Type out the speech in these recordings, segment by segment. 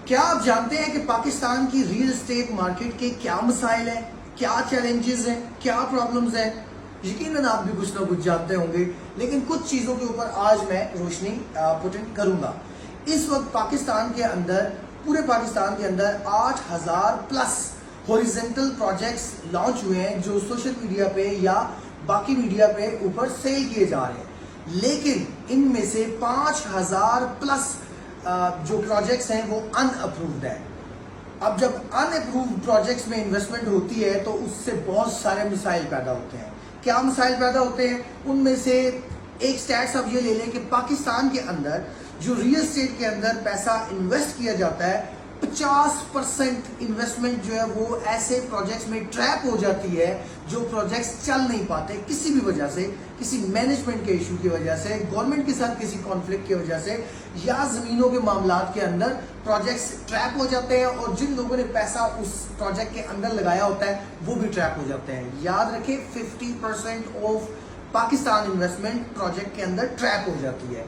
کیا آپ جانتے ہیں کہ پاکستان کی ریل اسٹیٹ مارکیٹ کے کیا مسائل ہیں، کیا چیلنجز ہیں، کیا پرابلمز ہیں؟ یقیناً آپ بھی کچھ نہ کچھ جانتے ہوں گے، لیکن کچھ چیزوں کے اوپر آج میں روشنی پوٹنٹ کروں گا۔ اس وقت پاکستان کے اندر، پورے پاکستان کے اندر 8000 پلس ہاریزونٹل پروجیکٹس لانچ ہوئے ہیں جو سوشل میڈیا پہ یا باقی میڈیا پہ اوپر سیل کیے جا رہے ہیں، لیکن ان میں سے 5000 پلس جو پروجیکٹس ہیں وہ ان اپرووڈ ہیں۔ اب جب ان اپرووڈ پروجیکٹس میں انویسٹمنٹ ہوتی ہے تو اس سے بہت سارے مسائل پیدا ہوتے ہیں۔ کیا مسائل پیدا ہوتے ہیں؟ ان میں سے ایک سٹیٹس آپ یہ لے لیں کہ پاکستان کے اندر جو ریل اسٹیٹ کے اندر پیسہ انویسٹ کیا جاتا ہے، 50% انویسٹمنٹ جو ہے وہ ایسے پروجیکٹس میں ٹریپ ہو جاتی ہے جو پروجیکٹس چل نہیں پاتے کسی بھی وجہ سے، کسی مینجمنٹ کے ایشو کی وجہ سے، گورنمنٹ کے ساتھ کسی کانفلکٹ کی وجہ سے، یا زمینوں کے معاملات کے اندر پروجیکٹس ٹریپ ہو جاتے ہیں، اور جن لوگوں نے پیسہ اس پروجیکٹ کے اندر لگایا ہوتا ہے وہ بھی ٹریپ ہو جاتے ہیں۔ یاد رکھیں 50% آف پاکستان انویسٹمنٹ پروجیکٹ کے اندر ٹریپ ہو جاتی ہے۔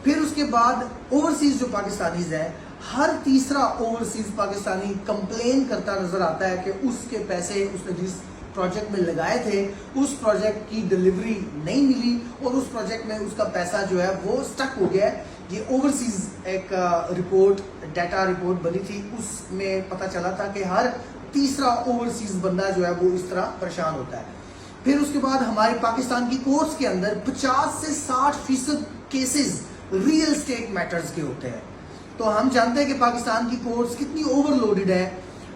پھر اس کے بعد اوورسیز جو پاکستانیز ہیں، ہر تیسرا اوورسیز پاکستانی کمپلین کرتا نظر آتا ہے کہ اس کے پیسے اس نے جس پروجیکٹ میں لگائے تھے اس پروجیکٹ کی ڈیلیوری نہیں ملی، اور اس پروجیکٹ میں اس کا پیسہ جو ہے وہ سٹک ہو گیا ہے۔ یہ اوورسیز ایک رپورٹ، ڈیٹا رپورٹ بنی تھی، اس میں پتہ چلا تھا کہ ہر تیسرا اوورسیز بندہ جو ہے وہ اس طرح پریشان ہوتا ہے۔ پھر اس کے بعد ہمارے پاکستان کی کورٹس کے اندر 50 سے 60% کیسز ریل اسٹیٹ میٹرز کے ہوتے ہیں۔ تو ہم جانتے ہیں کہ پاکستان کی کورٹس کتنی اوور لوڈڈ ہے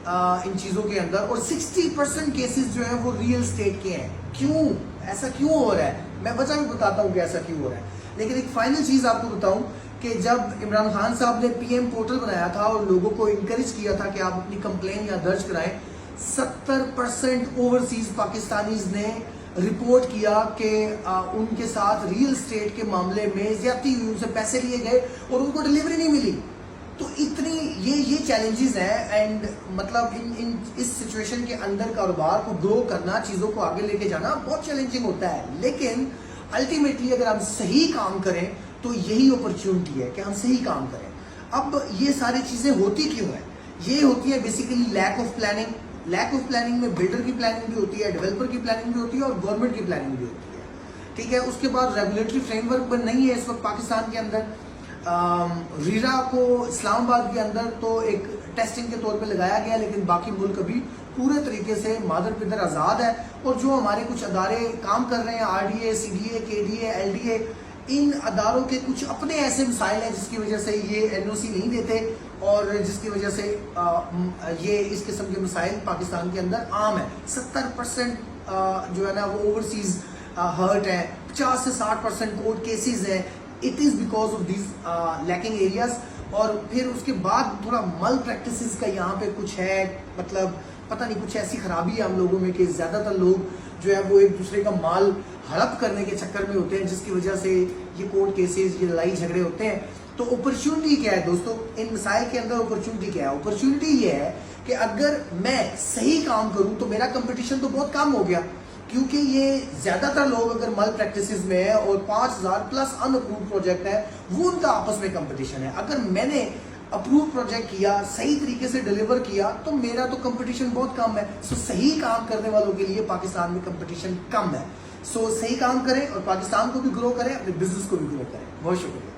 ان چیزوں کے اندر، اور 60% کیسز جو ہیں وہ ریل اسٹیٹ کے ہیں۔ کیوں ایسا کیوں ہو رہا ہے؟ میں وجہ بھی بتاتا ہوں کہ ایسا کیوں ہو رہا ہے، لیکن ایک فائنل چیز آپ کو بتاؤں کہ جب عمران خان صاحب نے پی ایم پورٹل بنایا تھا اور لوگوں کو انکریج کیا تھا کہ آپ اپنی کمپلین یا درج کرائیں، 70% اوورسیز پاکستانیز نے رپورٹ کیا کہ ان کے ساتھ ریل اسٹیٹ کے معاملے میں زیادتی ہوئی، ان سے پیسے لیے گئے اور ان کو ڈیلیوری نہیں ملی۔ تو اتنی یہ چیلنجز ہیں، اینڈ مطلب اس سچویشن کے اندر کاروبار کو گرو کرنا، چیزوں کو آگے لے کے جانا بہت چیلنجنگ ہوتا ہے، لیکن الٹیمیٹلی اگر ہم صحیح کام کریں تو یہی اپرچونٹی ہے کہ ہم صحیح کام کریں۔ اب یہ ساری چیزیں ہوتی کیوں ہیں؟ یہ ہوتی ہے basically lack of planning. Lack of planning میں بلڈر کی پلاننگ بھی ہوتی ہے، ڈیولپر کی پلاننگ بھی ہوتی ہے، اور گورنمنٹ کی پلاننگ بھی ہوتی ہے، ٹھیک ہے۔ اس کے بعد ریگولیٹری فریم ورک پر نہیں ہے اس وقت پاکستان کے اندر۔ ریرا کو اسلام آباد کے اندر تو ایک ٹیسٹنگ کے طور پہ لگایا گیا، لیکن باقی ملک ابھی پورے طریقے سے مادر پدر آزاد ہے، اور جو ہمارے کچھ ادارے کام کر رہے ہیں، R D A, C D A, K D A, L D A, ان اداروں کے کچھ اپنے ایسے مسائل ہیں جس کی وجہ سے یہ این او سی نہیں دیتے، اور جس کی وجہ سے یہ اس قسم کے مسائل پاکستان کے اندر عام ہیں۔ 70% جو ہے نا وہ اوورسیز ہرٹ ہیں، 50 سے 60% کورٹ کیسز ہیں۔ It is because of these lacking areas۔ اور پھر اس کے بعد تھوڑا مل پریکٹسز کا یہاں پہ کچھ ہے، مطلب پتہ نہیں کچھ ایسی خرابی ہے ہم لوگوں میں کہ زیادہ تر لوگ جو ہے وہ ایک دوسرے کا مال ہڑپ کرنے کے چکر میں ہوتے ہیں، جس کی وجہ سے یہ کورٹ کیسز، یہ لڑائی جھگڑے ہوتے ہیں۔ تو اپرچونٹی کیا ہے دوستو؟ ان مسائل کے اندر اپرچونٹی کیا ہے؟ اپرچونٹی یہ ہے کہ اگر میں صحیح کام کروں تو میرا کمپٹیشن تو بہت کم ہو گیا، کیونکہ یہ زیادہ تر لوگ اگر مل پریکٹسز میں ہیں اور 5000 پلس ان اپرووڈ پروجیکٹ ہے، وہ ان کا آپس میں کمپٹیشن ہے۔ اگر میں نے اپروو پروجیکٹ کیا، صحیح طریقے سے ڈیلیور کیا، تو میرا تو کمپٹیشن بہت کم ہے۔ سو صحیح کام کرنے والوں کے لیے پاکستان میں کمپٹیشن کم ہے۔ سو صحیح کام کریں اور پاکستان کو بھی گرو کریں، اپنے بزنس کو بھی گرو کریں۔ بہت شکریہ۔